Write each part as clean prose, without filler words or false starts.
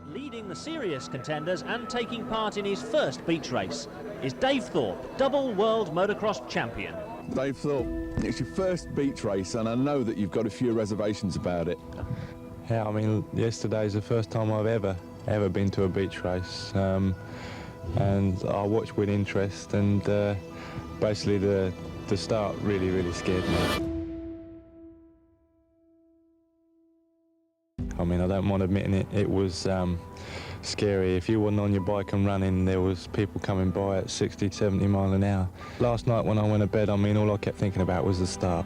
But leading the serious contenders and taking part in his first beach race is Dave Thorpe, double world motocross champion. Dave Thorpe, it's your first beach race and I know that you've got a few reservations about it. Yeah, I mean, yesterday's the first time I've ever been to a beach race, and I watched with interest, and basically the start really scared me. I mean, I don't mind admitting it, it was scary. If you wasn't on your bike and running, there was people coming by at 60, 70 miles an hour. Last night when I went to bed, I mean, all I kept thinking about was the start.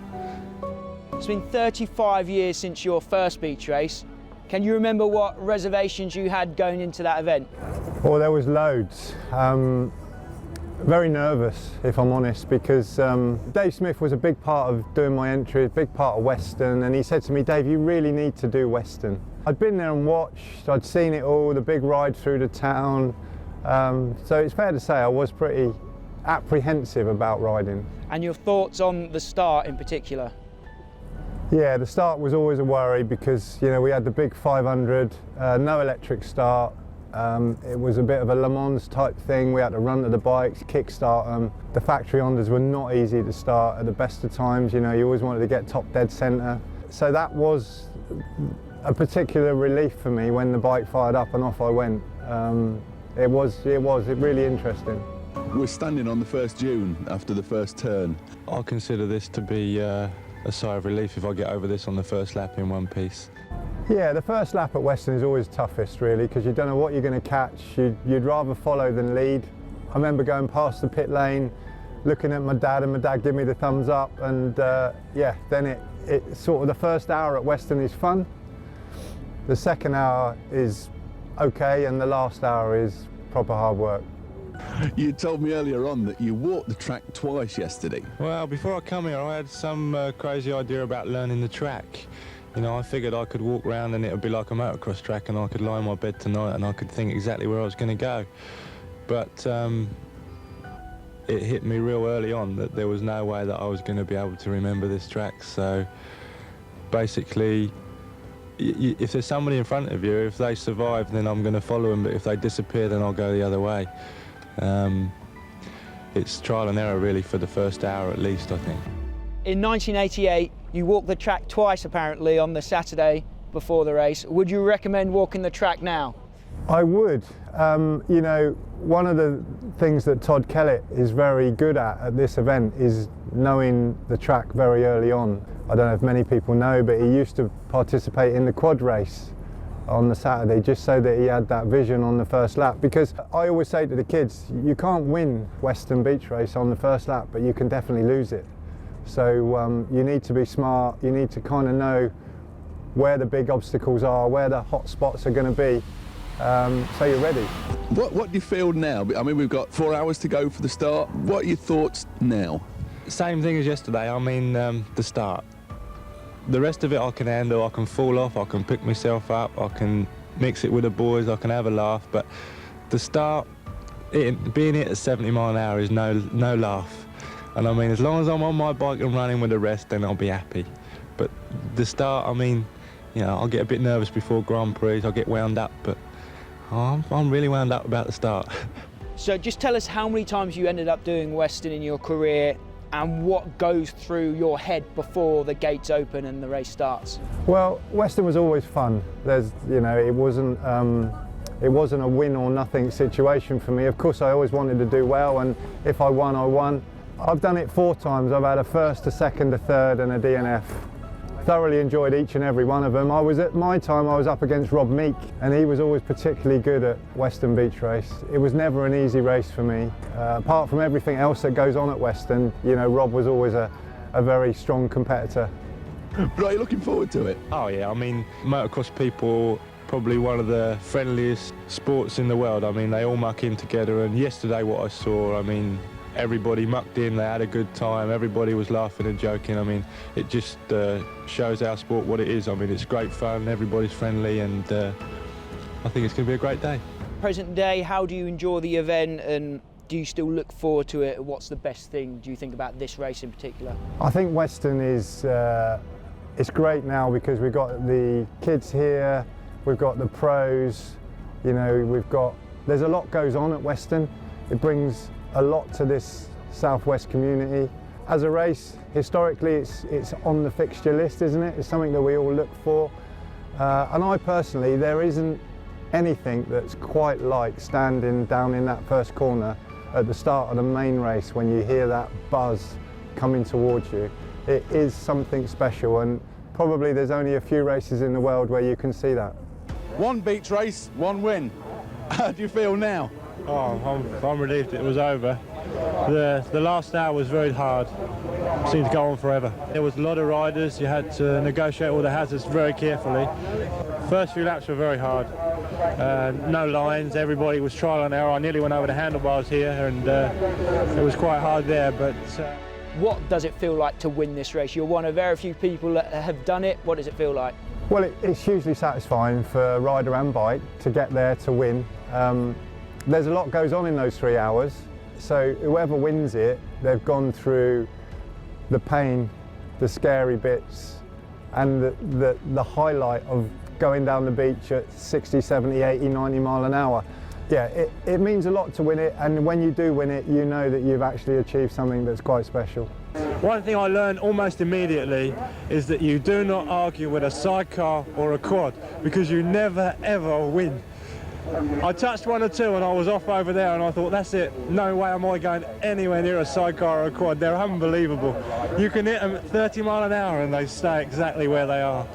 It's been 35 years since your first beach race. Can you remember what reservations you had going into that event? Well, there was loads. Very nervous, if I'm honest, because Dave Smith was a big part of doing my entry, a big part of Weston, and he said to me, Dave, you really need to do Weston. I'd been there and watched, I'd seen it all, the big ride through the town, so it's fair to say I was pretty apprehensive about riding. And your thoughts on the start in particular? Yeah, the start was always a worry because, you know, we had the big 500, no electric start. It was a bit of a Le Mans type thing. We had to run to the bikes, kick-start them. The factory Hondas were not easy to start at the best of times. You know, you always wanted to get top dead centre. So that was a particular relief for me when the bike fired up and off I went. It was really interesting. We're standing on the 1st June after the first turn. I consider this to be a sigh of relief if I get over this on the first lap in one piece. Yeah, the first lap at Weston is always toughest really because you don't know what you're going to catch. You'd rather follow than lead. I remember going past the pit lane, looking at my dad and my dad gave me the thumbs up, and yeah, then it sort of the first hour at Weston is fun. The second hour is okay and the last hour is proper hard work. You told me earlier on that you walked the track twice yesterday. Well, before I come here, I had some crazy idea about learning the track. You know, I figured I could walk around and it would be like a motocross track and I could lie in my bed tonight and I could think exactly where I was going to go. But it hit me real early on that there was no way that I was going to be able to remember this track. So basically, if there's somebody in front of you, if they survive, then I'm going to follow them, but if they disappear, then I'll go the other way. It's trial and error really for the first hour at least, I think. In 1988, you walked the track twice apparently on the Saturday before the race. Would you recommend walking the track now? I would. You know, one of the things that Todd Kellett is very good at this event is knowing the track very early on. I don't know if many people know, but he used to participate in the quad race on the Saturday just so that he had that vision on the first lap, because I always say to the kids, you can't win Weston Beach Race on the first lap, but you can definitely lose it. So you need to be smart, you need to kind of know where the big obstacles are, where the hot spots are going to be, so you're ready. What do you feel now? I mean, we've got 4 hours to go for the start. What are your thoughts now? Same thing as yesterday, I mean the start. The rest of it I can handle, I can fall off, I can pick myself up, I can mix it with the boys, I can have a laugh, but the start, being hit at 70 miles an hour is no laugh. And I mean, as long as I'm on my bike and running with the rest, then I'll be happy. But the start, I mean, you know, I'll get a bit nervous before Grand Prix, I'll get wound up, but I'm really wound up about the start. So just tell us how many times you ended up doing Weston in your career and what goes through your head before the gates open and the race starts. Well, Weston was always fun. You know, it wasn't a win or nothing situation for me. Of course, I always wanted to do well, and if I won, I won. I've done it 4 times. I've had a first, a second, a third, and a DNF. Thoroughly enjoyed each and every one of them. At my time, I was up against Rob Meek, and he was always particularly good at Weston Beach Race. It was never an easy race for me. Apart from everything else that goes on at Weston, you know, Rob was always a very strong competitor. But are you looking forward to it? Oh yeah, I mean, motocross people, probably one of the friendliest sports in the world. I mean, they all muck in together, and yesterday what I saw, I mean, everybody mucked in, they had a good time, everybody was laughing and joking. I mean, it just shows our sport what it is. I mean, it's great fun, everybody's friendly, and I think it's going to be a great day. Present day, how do you enjoy the event, and do you still look forward to it? What's the best thing, do you think, about this race in particular? I think Weston is it's great now because we've got the kids here, we've got the pros, You know, there's a lot goes on at Weston. It brings a lot to this southwest community. As a race, historically, it's on the fixture list, isn't it? It's something that we all look for. And I personally, there isn't anything that's quite like standing down in that first corner at the start of the main race when you hear that buzz coming towards you. It is something special, and probably there's only a few races in the world where you can see that. One beach race, one win. How do you feel now? Oh, I'm relieved it was over. The last hour was very hard. It seemed to go on forever. There was a lot of riders. You had to negotiate all the hazards very carefully. First few laps were very hard. No lines. Everybody was trial and error. I nearly went over the handlebars here, and it was quite hard there. But what does it feel like to win this race? You're one of very few people that have done it. What does it feel like? Well, it's hugely satisfying for rider and bike to get there to win. There's a lot goes on in those 3 hours, so whoever wins it, they've gone through the pain, the scary bits, and the highlight of going down the beach at 60, 70, 80, 90 mile an hour. Yeah, it means a lot to win it, and when you do win it, you know that you've actually achieved something that's quite special. one thing I learned almost immediately is that you do not argue with a sidecar or a quad, because you never ever win. I touched one or two and I was off over there, and I thought, that's it, no way am I going anywhere near a sidecar or a quad. They're unbelievable. You can hit them at 30 mile an hour and they stay exactly where they are.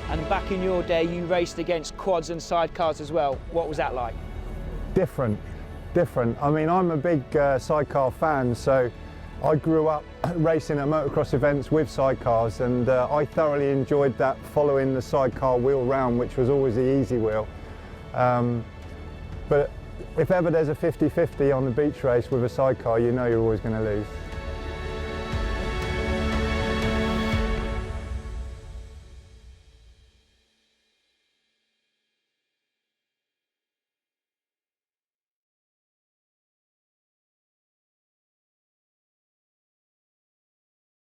And back in your day, you raced against quads and sidecars as well. What was that like? Different. I mean, I'm a big sidecar fan, so I grew up racing at motocross events with sidecars, and I thoroughly enjoyed that, following the sidecar wheel round, which was always the easy wheel. But if ever there's a 50-50 on the beach race with a sidecar, you know you're always going to lose.